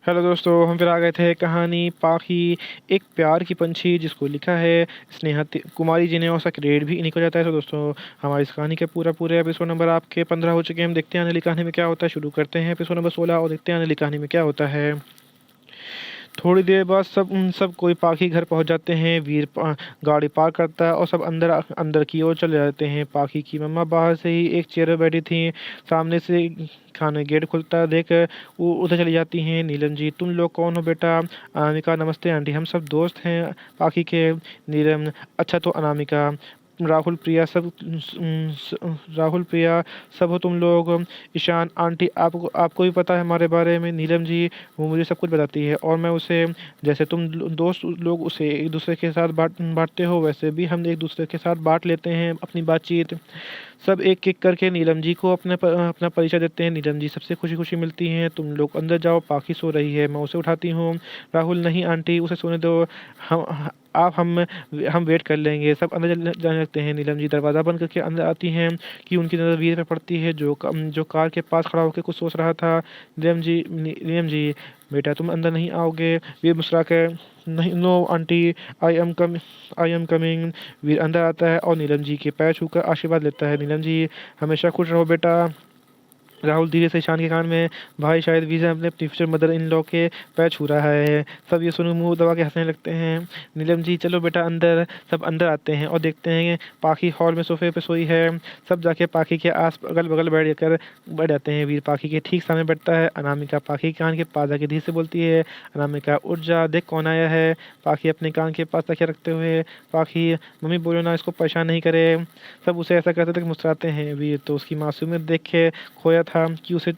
Hello दोस्तों, हम फिर आ गए थे कहानी पाखी। एक प्यार की पंछी जिसको लिखा है स्नेहा कुमारी जी ने, और उसका ग्रेड भी इन्हीं को जाता है। तो दोस्तों, हमारी इस कहानी के पूरे एपिसोड नंबर आपके 15 हो चुके हैं। हम देखते हैं आने वाली कहानी में क्या होता है। शुरू करते हैं एपिसोड नंबर 16 और देखते हैं आने वाली कहानी में क्या होता है। थोड़ी देर बाद सब कोई पाखी घर पहुंच जाते हैं। गाड़ी पार्क करता है और सब अंदर अंदर की ओर चले जाते हैं। पाखी की मम्मा बाहर से ही एक चेयर पर बैठी थी। सामने से खाने गेट खुलता देख वो उधर चली जाती हैं। नीलम जी, तुम लोग कौन हो बेटा? अनामिका, नमस्ते आंटी, हम सब दोस्त हैं पाखी के। नीलम, अच्छा तो अनामिका, राहुल प्रिया राहुल प्रिया सब हो तुम लोग। ईशान आंटी, आपको आपको भी पता है हमारे बारे में? नीलम जी, वो मुझे सब कुछ बताती है और मैं उसे, जैसे तुम दोस्त लोग उसे एक दूसरे के साथ बांटते हो, वैसे भी हम एक दूसरे के साथ बांट लेते हैं अपनी बातचीत। सब एक एक करके नीलम जी को अपना परिचय देते हैं। नीलम जी सबसे खुशी खुशी मिलती हैं। तुम लोग अंदर जाओ, पाखी सो रही है, मैं उसे उठाती हूँ। राहुल, नहीं आंटी, उसे सोने दो, हम आप हम वेट कर लेंगे। सब अंदर जाने लगते हैं। नीलम जी दरवाज़ा बंद करके अंदर आती हैं कि उनकी नज़र वीर पर पड़ती है, जो कार के पास खड़ा होकर कुछ सोच रहा था। नीलम जी, बेटा तुम अंदर नहीं आओगे? वीर मुस्कुरा कर, नहीं, no aunty, I am coming. Veer अंदर आता है और नीलम जी के पैर छूकर आशीर्वाद लेता है। नीलम जी, हमेशा खुश रहो बेटा। राहुल धीरे से ईशान के कान में, भाई शायद विजय अपने फ्यूचर मदर इन लॉ के पैर छू रहा है। सब ये सुन मुंह दबा के हंसने लगते हैं। नीलम जी, चलो बेटा अंदर। सब अंदर आते हैं और देखते हैं पाखी हॉल में सोफे पे सोई है। सब जाके पाखी के आस अगल बगल बैठ जाते हैं। वीर पाखी के ठीक सामने बैठता है। अनामिका पाखी के कान के पास जाके धीरे से बोलती है, अनामिका उठ जा, देख कौन आया है। पाखी अपने कान के पास तकिया रखते हुए, पाखी, मम्मी बोलो ना, इसको परेशान नहीं करे। सब उसे ऐसा करते तक मुस्कुराते हैं। वीर तो उसकी मासूमियत देख के खोया था कि उसके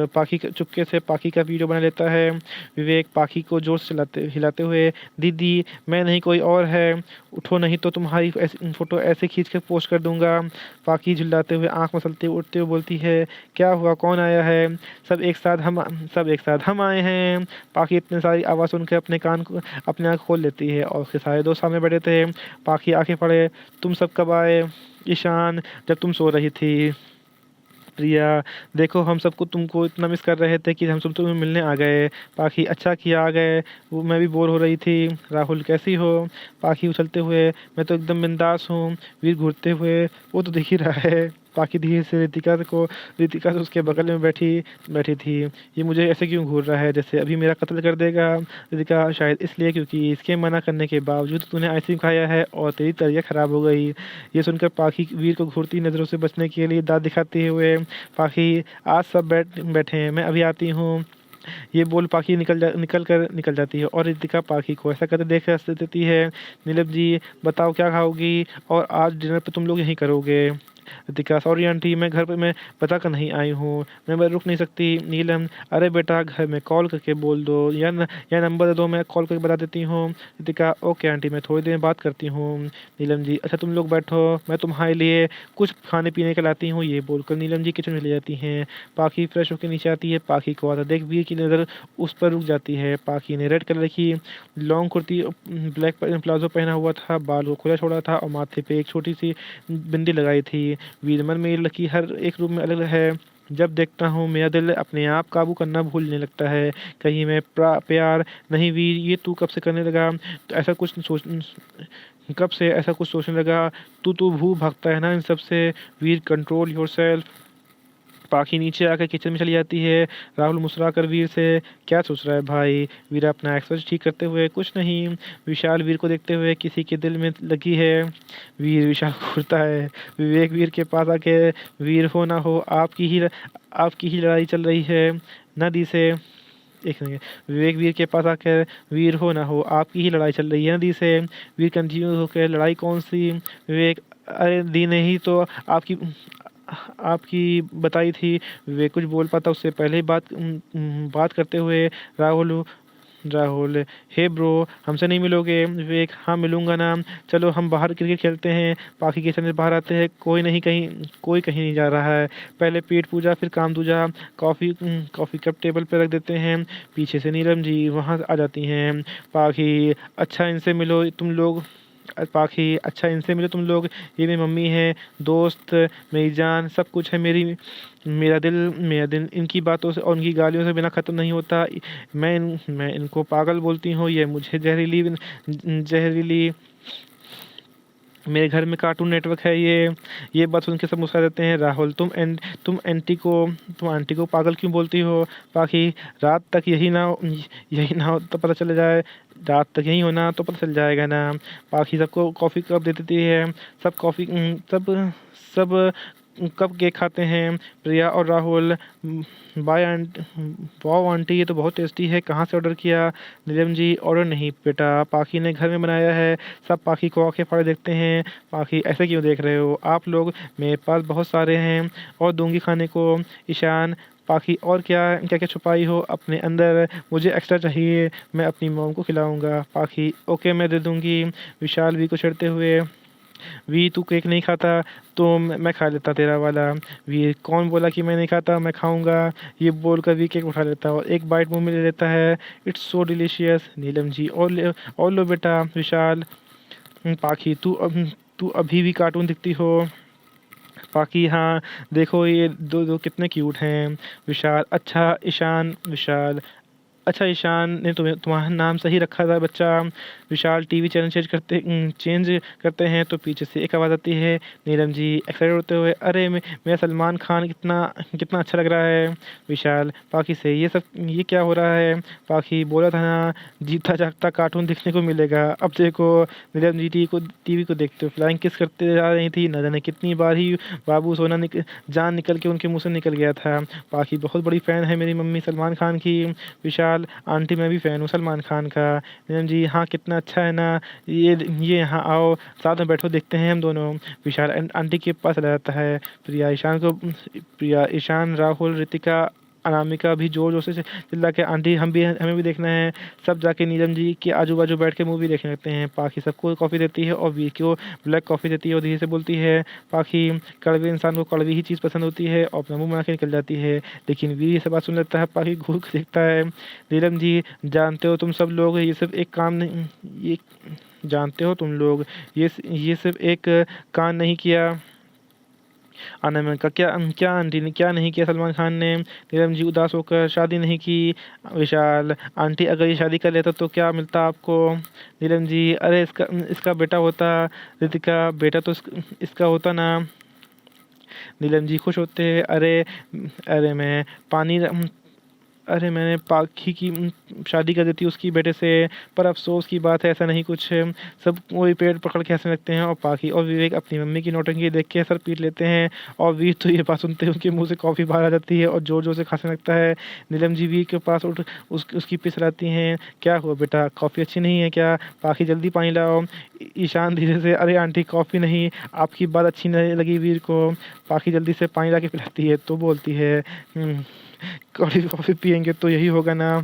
पाखी चुपके से पाखी का वीडियो बना लेता है। विवेक पाखी को जोर से हिलाते हुए, दीदी मैं नहीं कोई और है, उठो नहीं तो तुम्हारी फोटो ऐसे खींच कर पोस्ट कर दूंगा। पाखी झुल्लाते हुए आंख मसलते उठते हुए बोलती है, क्या हुआ, कौन आया है? सब एक साथ हम आए हैं। पाखी इतने सारी आवाज़ सुनकर अपने आँख खोल लेती है और उसके सारे दोस्त सामने बैठे थे। पाखी आंखें पड़े, तुम सब कब आए? ईशान, जब तुम सो रही थी। प्रिया, देखो हम सबको तुमको इतना मिस कर रहे थे कि हम सब तुम्हें मिलने आ गए। पाखी, अच्छा किया आ गए, वो मैं भी बोर हो रही थी। राहुल, कैसी हो? पाखी उछलते हुए, मैं तो एकदम बिंदास हूँ। वीर घूरते हुए, वो तो दिख ही रहा है। पाखी धीरे से रितिका से उसके बगल में बैठी बैठी थी। ये मुझे ऐसे क्यों घूर रहा है, जैसे अभी मेरा कत्ल कर देगा? रितिका, शायद इसलिए क्योंकि इसके मना करने के बावजूद तूने आइसक्रीम खाया है और तेरी तबीयत खराब हो गई। ये सुनकर पाखी वीर को घूरती नज़रों से बचने के लिए दांत दिखाते हुए, पाखी, आज सब बैठे हैं, मैं अभी आती हूँ। ये बोल पाखी निकल जाती है और रितिका पाखी को ऐसा करते देख हंस देती है। नीलम जी, बताओ क्या खाओगी और आज डिनर पे तुम लोग यहीं करोगे? रितिका, सॉरी आंटी, मैं घर पे मैं बता कर नहीं आई हूँ, मैं रुक नहीं सकती। नीलम, अरे बेटा घर में कॉल करके बोल दो, या नंबर दे दो, मैं कॉल करके बता देती हूँ। रितिका, ओके आंटी, मैं थोड़ी देर में बात करती हूँ। नीलम जी, अच्छा तुम लोग बैठो, मैं तुम्हारे लिए कुछ खाने पीने के लाती हूँ। ये बोलकर नीलम जी किचन में ले जाती हैं। पाखी फ्रेश होकर नीचे आती है। पाखी को आता देख वीर की नज़र उस पर रुक जाती है। पाखी ने रेड कलर की लॉन्ग कुर्ती, ब्लैक प्लाजो पहना हुआ था, बाल को खुला छोड़ा था और माथे पे एक छोटी सी बिंदी लगाई थी। वीर, मन में ये लकी हर एक रूप में अलग है। जब देखता हूँ मेरा दिल अपने आप काबू करना भूलने लगता है। कहीं मैं प्यार नहीं वीर, ये तू कब से करने लगा? तो ऐसा कुछ सोच कब से ऐसा कुछ सोचने लगा? तू भू भागता है ना इन सब से। वीर, कंट्रोल योरसेल्फ। पाखी नीचे आकर किचन में चली जाती है। राहुल मुस्कुरा कर वीर से, क्या सोच रहा है भाई? वीर अपना एक्सप्रेशन ठीक करते हुए, कुछ नहीं। विशाल वीर को देखते हुए, किसी के दिल में लगी है। वीर विशाल को घूरता है। विवेक वीर के पास आके, वीर हो ना हो आपकी ही लड़ाई चल रही है नदी से। एक सेकंड। विवेक वीर के पास आकर, वीर हो ना हो आपकी ही लड़ाई चल रही है नदी से। वीर कंफ्यूज होकर, लड़ाई कौन सी? विवेक, अरे दी नहीं तो आपकी आपकी बताई थी। वे कुछ बोल पाता उससे पहले ही बात करते हुए, राहुल राहुल, हे ब्रो, हमसे नहीं मिलोगे? विवेक, हाँ मिलूंगा ना, चलो हम बाहर क्रिकेट खेलते हैं। पाखी के चैनल बाहर आते हैं। कोई कहीं नहीं जा रहा है। पहले पेट पूजा फिर काम दूजा। कॉफ़ी कप टेबल पर रख देते हैं। पीछे से नीलम जी वहाँ आ जाती हैं। पाखी, अच्छा इनसे मिलो तुम लोग, पाखी अच्छा इनसे मिलो तुम लोग, ये मेरी मम्मी है, दोस्त, मेरी जान, सब कुछ है मेरी। मेरा दिल इनकी बातों से और उनकी गालियों से बिना ख़त्म नहीं होता। मैं इनको पागल बोलती हूँ, ये मुझे जहरीली मेरे घर में कार्टून नेटवर्क है ये बात सुन के सब मुस्कुरा देते हैं। राहुल तुम आंटी को पागल क्यों बोलती हो? पाखी रात तक यही ना हो तो पता चल जाए, रात तक यही होना तो पता चल जाएगा ना। पाखी सबको कॉफ़ी कप दे देती है। सब कॉफ़ी सब कप केक खाते हैं। प्रिया और राहुल बाय आंटी, वाह आंटी ये तो बहुत टेस्टी है, कहाँ से ऑर्डर किया? नीलम जी ऑर्डर नहीं बेटा, पाखी ने घर में बनाया है। सब पाखी को आंखें फाड़े देखते हैं। पाखी ऐसे क्यों देख रहे हो आप लोग, मेरे पास बहुत सारे हैं और दूंगी खाने को। ईशान पाखी और क्या क्या क्या छुपाई हो अपने अंदर, मुझे एक्स्ट्रा चाहिए, मैं अपनी मॉम को खिलाऊंगा। पाखी ओके मैं दे दूंगी। विशाल भी को छेड़ते हुए, वी तू केक नहीं खाता तो मैं खा लेता तेरा वाला। वी कौन बोला कि मैं नहीं खाता, मैं खाऊंगा, ये बोलकर वी केक उठा लेता और एक बाइट मुंह में ले लेता है। It's so delicious. Neelam ji और लो बेटा। विशाल पाखी तू अभी भी कार्टून दिखती हो। पाखी हाँ देखो ये दो दो कितने क्यूट हैं। विशाल अच्छा ईशान, विशाल अच्छा ईशान ने तुम्हारा नाम सही रखा था बच्चा। विशाल टीवी चैनल चेंज करते हैं तो पीछे से एक आवाज़ आती है। नीलम जी एक्साइटेड होते हुए, अरे मेरा सलमान खान कितना कितना अच्छा लग रहा है। विशाल पाखी से ये क्या हो रहा है? पाखी बोला था ना जीता जागता कार्टून देखने को मिलेगा, अब देखो। नीलम जी टीवी को देखते हुए फ्लाइंग किस करते जा रही थी, न जाने कितनी बार ही बाबू जान निकल के उनके मुंह से निकल गया था। पाखी बहुत बड़ी फ़ैन है मेरी मम्मी सलमान खान की। विशाल आंटी मैं भी फ़ैन हूँ सलमान खान का। नीलम जी हाँ कितना अच्छा है ना, ये यहाँ आओ साथ में बैठो देखते हैं हम दोनों। विशाल आंटी के पास चला जाता है। प्रिया ईशान राहुल रितिका अनामिका भी जोर जोर से चिल्ला के, आंटी हमें भी देखना है। सब जाके नीलम जी के आजू बाजू बैठ के मूवी देखने लगते हैं। पाखी सबको कॉफ़ी देती है और वी को ब्लैक कॉफ़ी देती है और धीरे से बोलती है। पाखी कड़वे इंसान को कड़वी ही चीज़ पसंद होती है और अपना मुंह बना के निकल जाती है। लेकिन वीर ये सब बात सुन लेता है। पाखी घूर के देखता है। नीलम जी जानते हो तुम सब लोग ये सब एक काम नहीं, ये जानते हो तुम लोग ये सिर्फ एक काम नहीं किया। अनामिका का क्या क्या आंटी ने क्या नहीं किया सलमान खान ने? नीलम जी उदास होकर, शादी नहीं की। विशाल आंटी अगर ये शादी कर लेता तो क्या मिलता आपको? नीलम जी अरे इसका बेटा होता। रितिका बेटा तो इसका होता ना। नीलम जी खुश होते हैं, अरे मैं पानी अरे मैंने पाखी की शादी कर दी थी उसकी बेटे से, पर अफ़सोस की बात है ऐसा नहीं कुछ है। सब वही पेड़ पकड़ के हंसने लगते हैं और पाखी और विवेक अपनी मम्मी की नौटंकी देख के सर पीट लेते हैं। और वीर तो ये बात सुनते हैं उनके मुंह से कॉफ़ी बाहर आ जाती है और ज़ोर ज़ोर से खांसने लगता है। नीलम जी वीर के पास उठ उसकी पिसराती हैं, क्या हुआ बेटा कॉफ़ी अच्छी नहीं है क्या? पाखी जल्दी पानी लाओ। ईशान धीरे से, अरे आंटी कॉफ़ी नहीं, आपकी बात अच्छी नहीं लगी वीर को। पाखी जल्दी से पानी ला के पिलाती है तो बोलती है, कड़ी कॉफ़ी पियेंगे तो यही होगा ना।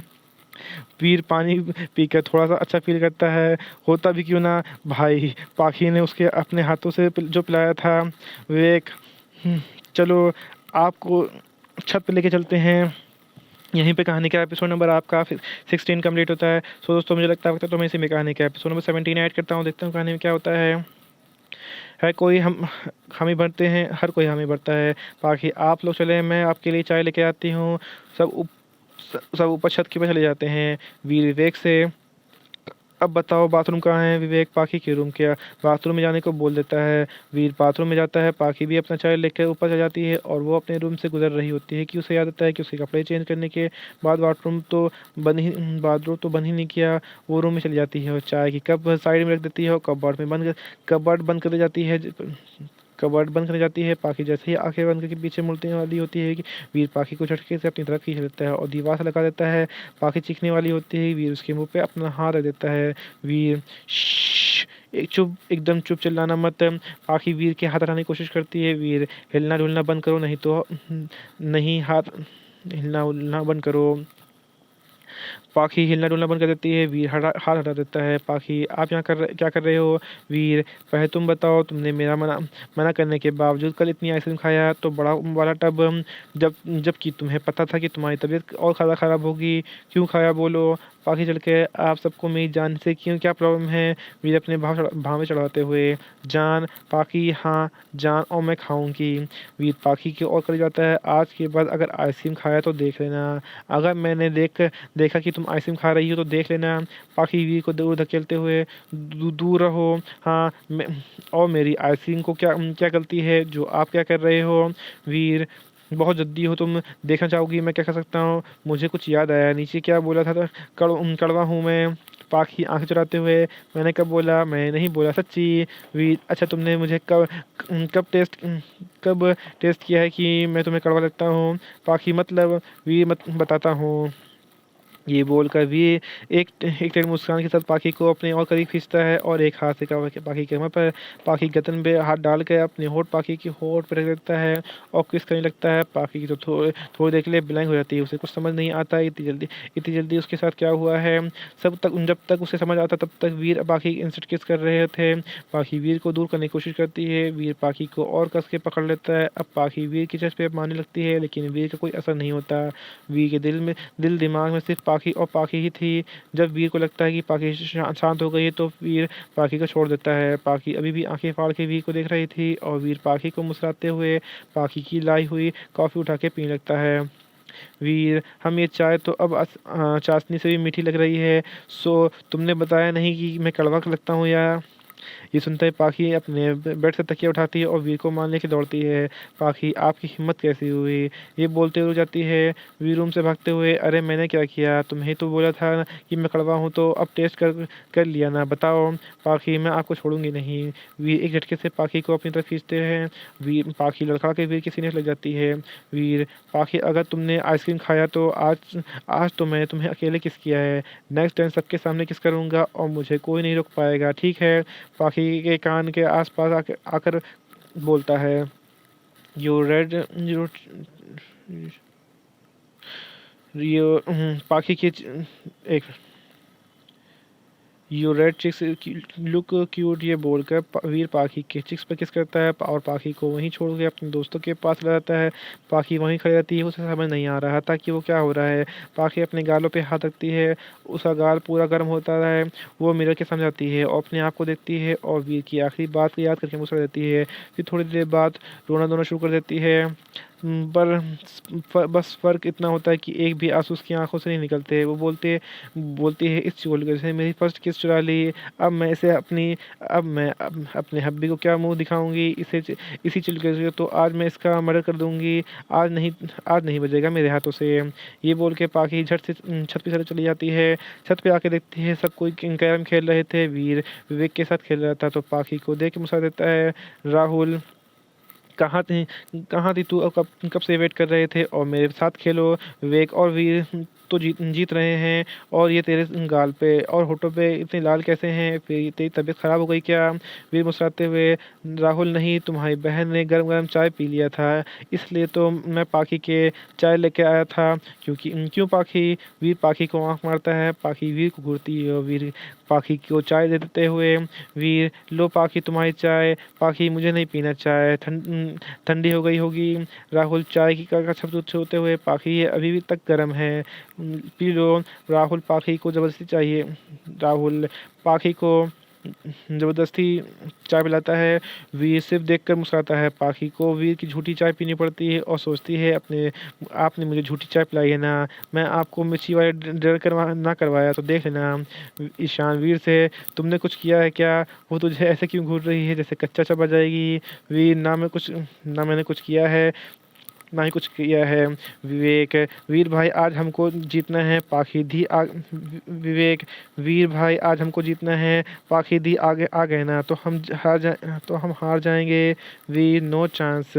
वीर पानी पीकर थोड़ा सा अच्छा फील करता है, होता भी क्यों ना भाई, पाखी ने उसके अपने हाथों से जो पिलाया था। विवेक चलो आपको छत पे लेके चलते हैं। यहीं पे कहानी का एपिसोड नंबर आपका 16 कंप्लीट होता है। सो दोस्तों मुझे लगता है तो मैं इसी में कहानी का एपिसोड नंबर 17 ऐड करता हूँ, देखता हूँ कहानी में क्या होता है कोई हम ही भरते हैं, हर कोई हम ही भरता है। बाकी आप लोग चले, मैं आपके लिए चाय लेके आती हूँ। सब सब ऊपर छत के पे चले जाते हैं वीर विवेक से। अब बताओ बाथरूम कहाँ है? विवेक पाखी के रूम के बाथरूम में जाने को बोल देता है। वीर बाथरूम में जाता है। पाखी भी अपना चाय लेकर ऊपर चली जाती है और वो अपने रूम से गुजर रही होती है कि उसे याद आता है कि उसके कपड़े चेंज करने के बाद बाथरूम तो बंद ही नहीं किया। वो रूम में चली जाती है और चाय की कप साइड में रख देती है और कबर्ड बंद कर जाती है। कबर्ड बंद करने जाती है। पाखी जैसे ही आंखें बंद करके पीछे मुड़ने वाली होती है कि वीर पाखी को झटके से अपनी तरफ खींच लेता है और दीवार से लगा देता है। पाखी चीखने वाली होती है। वीर उसके मुंह पे अपना हाथ रख देता है। वीर एकदम चुप, चिल्लाना मत। पाखी वीर के हाथ हटाने की कोशिश करती है। वीर हिलना डुलना बंद करो, नहीं हाथ हिलना उलना बंद करो। पाखी हिलना डुलना बंद कर देती है। वीर हाथ हटा देता है। पाखी आप यहाँ क्या कर रहे हो? वीर पहले तुम बताओ, तुमने मेरा मना करने के बावजूद कल इतनी आइसक्रीम खाया तो बड़ा वाला टब, जबकि तुम्हें पता था कि तुम्हारी तबीयत और ज़्यादा ख़राब होगी, क्यों खाया बोलो? पाखी चढ़ के आप सबको मेरी जान से क्यों क्या प्रॉब्लम है? वीर अपने भाव में चढ़ाते हुए। जान पाखी हाँ जान और मैं खाऊंगी। वीर पाखी की ओर करीब जाता है। आज के बाद अगर आइसक्रीम खाया तो देख लेना। अगर मैंने देखा कि तुम आइसक्रीम खा रही हो तो देख लेना। पाखी वीर को दूर धकेलते हुए, दूर रहो। हाँ और मेरी आइसक्रीम को क्या क्या गलती है जो आप क्या कर रहे हो? वीर बहुत जद्दी हो तुम, देखना चाहोगी मैं क्या कर सकता हूँ? मुझे कुछ याद आया, नीचे क्या बोला था? तो कड़वा हूँ मैं। पाखी आंखें चुराते हुए, मैंने कब बोला? मैं नहीं बोला, सच्ची। वीर अच्छा तुमने मुझे कब टेस्ट कब टेस्ट किया है कि मैं तुम्हें कड़वा लगता हूँ? पाखी मतलब वीर मत बताता हूँ। ये बोलकर भी एक एक टेढ़ी मुस्कान के साथ पाखी को अपने और करीब खींचता है और एक हाथ से पाखी के मुंह पर, पाखी गर्दन पे हाथ डाल कर अपने होठ पाखी की होठ पर रख देता है और किस करने लगता है। पाखी की तो थोड़ी देर के लिए ब्लैंक हो जाती है, उसे कुछ समझ नहीं आता इतनी जल्दी उसके साथ क्या हुआ है। जब तक उसे समझ आता तब तक वीर पाखी इंस्टेंट किस कर रहे थे। पाखी वीर को दूर करने की कोशिश करती है। वीर पाखी को और कस के पकड़ लेता है। अब पाखी वीर की चेस्ट पे मारने लगती है, लेकिन वीर का कोई असर नहीं होता। वीर के दिल दिमाग में सिर्फ पाखी और पाखी ही थी। जब वीर को लगता है कि पाखी शांत हो गई है तो वीर पाखी को छोड़ देता है। पाखी अभी भी आंखें फाड़ के वीर को देख रही थी और वीर पाखी को मुस्कुराते हुए पाखी की लाई हुई कॉफ़ी उठा के पीने लगता है। वीर हम ये चाय तो अब चाशनी से भी मीठी लग रही है। सो तुमने बताया नहीं कि मैं कड़वा लगता हूँ या? ये सुनते ही पाखी अपने बेड से तकिया उठाती है और वीर को मारने की दौड़ती है। पाखी आपकी हिम्मत कैसी हुई? ये बोलते हुए जाती है। वीर रूम से भागते हुए, अरे मैंने क्या किया? तुम्हें तो बोला था कि मैं कड़वा हूँ, तो अब टेस्ट कर लिया ना, बताओ। पाखी मैं आपको छोड़ूंगी नहीं। वीर एक झटके से पाखी को अपनी तरफ खींचते हैं। वीर पाखी लड़खड़ा के वीर के सीने से लग जाती है। वीर पाखी अगर तुमने आइसक्रीम खाया तो आज आज तो मैं तुम्हें अकेले किस किया है। नेक्स्ट टाइम सबके सामने किस करूँगा और मुझे कोई नहीं रोक पाएगा, ठीक है? पाखी के कान के आसपास आकर बोलता है, you read you you Pakhi की एक you red cheeks look cute, ये बोलकर वीर पाखी के चिक्स पर किस करता है और पाखी को वहीं छोड़ के अपने दोस्तों के पास ले जाता है। पाखी वहीं खड़ी रहती है, उसे समझ नहीं आ रहा था कि वो क्या हो रहा है। पाखी अपने गालों पे हाथ रखती है, उसका गाल पूरा गर्म होता है। वो मिरर के सामने जाती है और अपने आप को देखती है और वीर की आखिरी बात को याद करके मुस्कुरा देती है। फिर थोड़ी देर बाद रोना धोना शुरू कर देती है। बस फ़र्क इतना होता है कि एक भी आंसू उसकी आंखों से नहीं निकलते। वो बोलती है, इस चुगलखोर से मेरी फर्स्ट किस चुरा ली। अब मैं अपने हब्बी को क्या मुंह दिखाऊंगी? इसी चुगलखोर से तो आज मैं इसका मर्डर कर दूंगी। आज नहीं बजेगा मेरे हाथों से। ये बोल के पाखी झट से छत पे चली जाती है। छत पे आके देखती है सब कोई कैरम खेल रहे थे। वीर विवेक के साथ खेल रहा था तो पाखी को देख के मुस्कुरा देता है। राहुल कहाँ थी तू? अब कब से वेट कर रहे थे और मेरे साथ खेलो। विवेक और वीर तो जीत रहे हैं और ये तेरे गाल पे और होठों पे इतने लाल कैसे हैं? फिर तेरी तबीयत ख़राब हो गई क्या? वीर मुस्कुराते हुए, राहुल नहीं, तुम्हारी बहन ने गरम गरम चाय पी लिया था, इसलिए तो मैं पाखी के चाय लेके आया था। क्यों पाखी? वीर पाखी को आँख मारता है। पाखी वीर को घूरती है और वीर पाखी को चाय दे देते हुए, वीर लो पाखी तुम्हारी चाय। पाखी मुझे नहीं पीना चाय, ठंडी हो गई होगी। राहुल चाय की का शब्द होते हुए, पाखी ये अभी भी तक गर्म है, पी लो। राहुल पाखी को ज़बरदस्ती चाहिए राहुल पाखी को ज़बरदस्ती चाय पिलाता है। वीर सिर्फ देखकर मुस्कुराता है। पाखी को वीर की झूठी चाय पीनी पड़ती है और सोचती है, आपने मुझे झूठी चाय पिलाई है ना, मैं आपको मिर्ची वाले डर ना करवाया तो देख लेना। ईशान वीर से, तुमने कुछ किया है क्या? वो तुझे ऐसे क्यों घूर रही है जैसे कच्चा चबा जाएगी? वीर ना मैंने कुछ किया है, ना ही कुछ किया है। विवेक वीर भाई आज हमको जीतना है। विवेक वीर भाई आज हमको जीतना है। पाखी दी आगे आ गए ना तो हम हार जाएंगे। वीर नो चांस,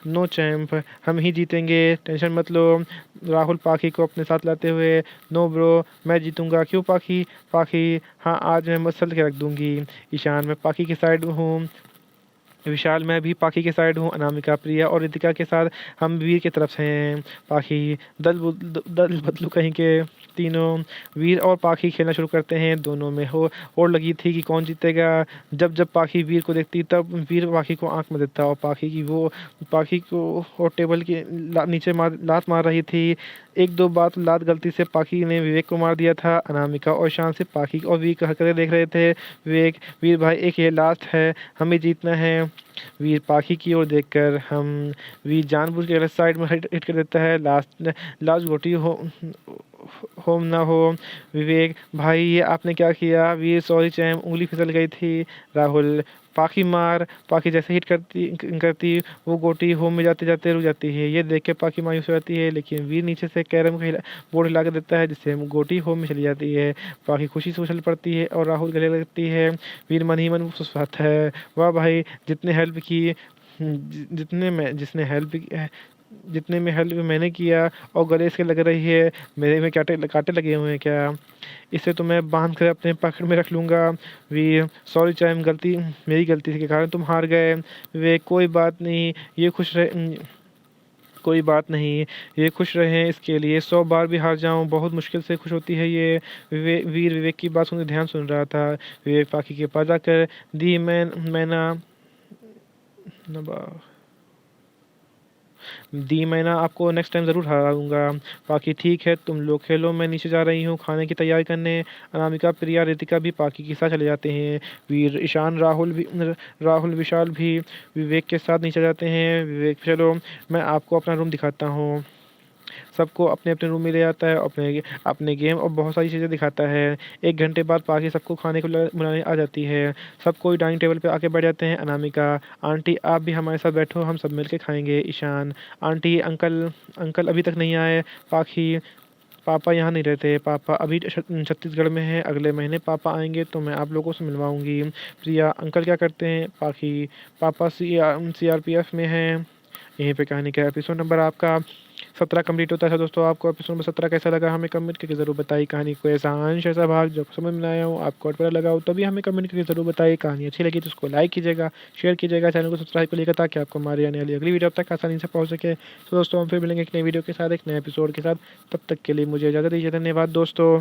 नो चैम्प, हम ही जीतेंगे, टेंशन मत लो। राहुल पाखी को अपने साथ लाते हुए, नो ब्रो मैं जीतूंगा। क्यों पाखी? पाखी हाँ आज मैं मसल के रख दूंगी। ईशान मैं पाखी की साइड हूँ। विशाल मैं भी पाखी के साइड हूँ। अनामिका प्रिया और रितिका के साथ हम वीर की तरफ से हैं। पाखी दल बदलू कहीं के तीनों। वीर और पाखी खेलना शुरू करते हैं। दोनों में और लगी थी कि कौन जीतेगा। जब पाखी वीर को देखती तब वीर पाखी को आंख में देता और पाखी को और टेबल के नीचे लात मार रही थी। एक दो बात लात गलती से पाखी ने विवेक को मार दिया था। अनामिका और शान से पाखी और वीर की हरकतें देख रहे थे। विवेक, वीर भाई एक ये लास्ट है, हमें जीतना है। वीर पाखी की ओर देखकर हम वीर जानबूझ के गलत साइड में हिट कर देता है। लास्ट लास्ट गोटी हो ना हो। विवेक, भाई ये आपने क्या किया? वीर, सॉरी चैम, उंगली फिसल गई थी। राहुल, पाखी मार। पाखी जैसे हिट करती करती वो गोटी होम में जाते जाते रुक जाती है। ये देख के पाखी मायूस हो जाती है, लेकिन वीर नीचे से कैरम का बोर्ड हिला के देता है, जिससे गोटी होम में चली जाती है। पाखी खुशी से उछल पड़ती है और राहुल गले लगती है। वीर मन ही मन फुसफुसाता है, वाह भाई, जितने हेल्प की, जितने में जिसने हेल्प जितने में हेल्प मैंने किया और गले इसके लग रही है, मेरे में कांटे कांटे लगे हुए हैं क्या? इसे तो मैं बांध कर अपने पकड़ में रख लूँगा। वीर, सॉरी चैम, गलती मेरी गलती के कारण तुम हार गए। वे, कोई बात नहीं, ये खुश रहे, कोई बात नहीं, ये खुश रहें, इसके लिए 100 बार भी हार जाऊं, बहुत मुश्किल से खुश होती है ये। वीर विवेक की बात सुनकर ध्यान सुन रहा था। विवेक पाखी के पास जाकर दी मैना नबा दी मैना आपको नेक्स्ट टाइम ज़रूर हराऊंगा। पाकि, ठीक है, तुम लोग खेलो, मैं नीचे जा रही हूँ खाने की तैयारी करने। अनामिका, प्रिया, रितिका भी पाकि के साथ चले जाते हैं। वीर, ईशान, राहुल विशाल भी विवेक के साथ नीचे जाते हैं। विवेक, चलो मैं आपको अपना रूम दिखाता हूँ। सबको अपने अपने रूम में ले आता है, अपने अपने गेम और बहुत सारी चीज़ें दिखाता है। 1 घंटे बाद पाकि सबको खाने को बुलाने आ जाती है। सब कोई डाइनिंग टेबल पे आके बैठ जाते हैं। अनामिका, आंटी आप भी हमारे साथ बैठो, हम सब मिलके खाएंगे। ईशान, आंटी, अंकल अंकल अभी तक नहीं आए। पाखी, पापा यहाँ नहीं रहते, पापा अभी छत्तीसगढ़ में है, अगले महीने पापा आएंगे तो मैं आप लोगों से मिलवाऊंगी। प्रिया, अंकल क्या करते हैं? पाखी, पापा CRPF में हैं। यहीं पे कहानी का एपिसोड नंबर आपका 17 कंप्लीट होता है। दोस्तों, आपको एपिसोड नंबर 17 कैसा लगा हमें कमेंट करके ज़रूर बताइए। कहानी को ऐसा अंश ऐसा भाग जब समझ में आया हो, आपको अच्छा लगा हो, तभी हमें कमेंट करके ज़रूर बताइए। कहानी अच्छी लगी तो उसको लाइक कीजिएगा, शेयर कीजिएगा, चैनल को सब्सक्राइब करिएगा, ताकि आपको हमारी आने वाली अगली वीडियो अब तक आसानी से पहुँच सके। तो दोस्तों, हम फिर मिलेंगे एक नई वीडियो के साथ, एक नए एपिसोड के साथ। तब तक के लिए मुझे इजाज़त दीजिए। धन्यवाद दोस्तों।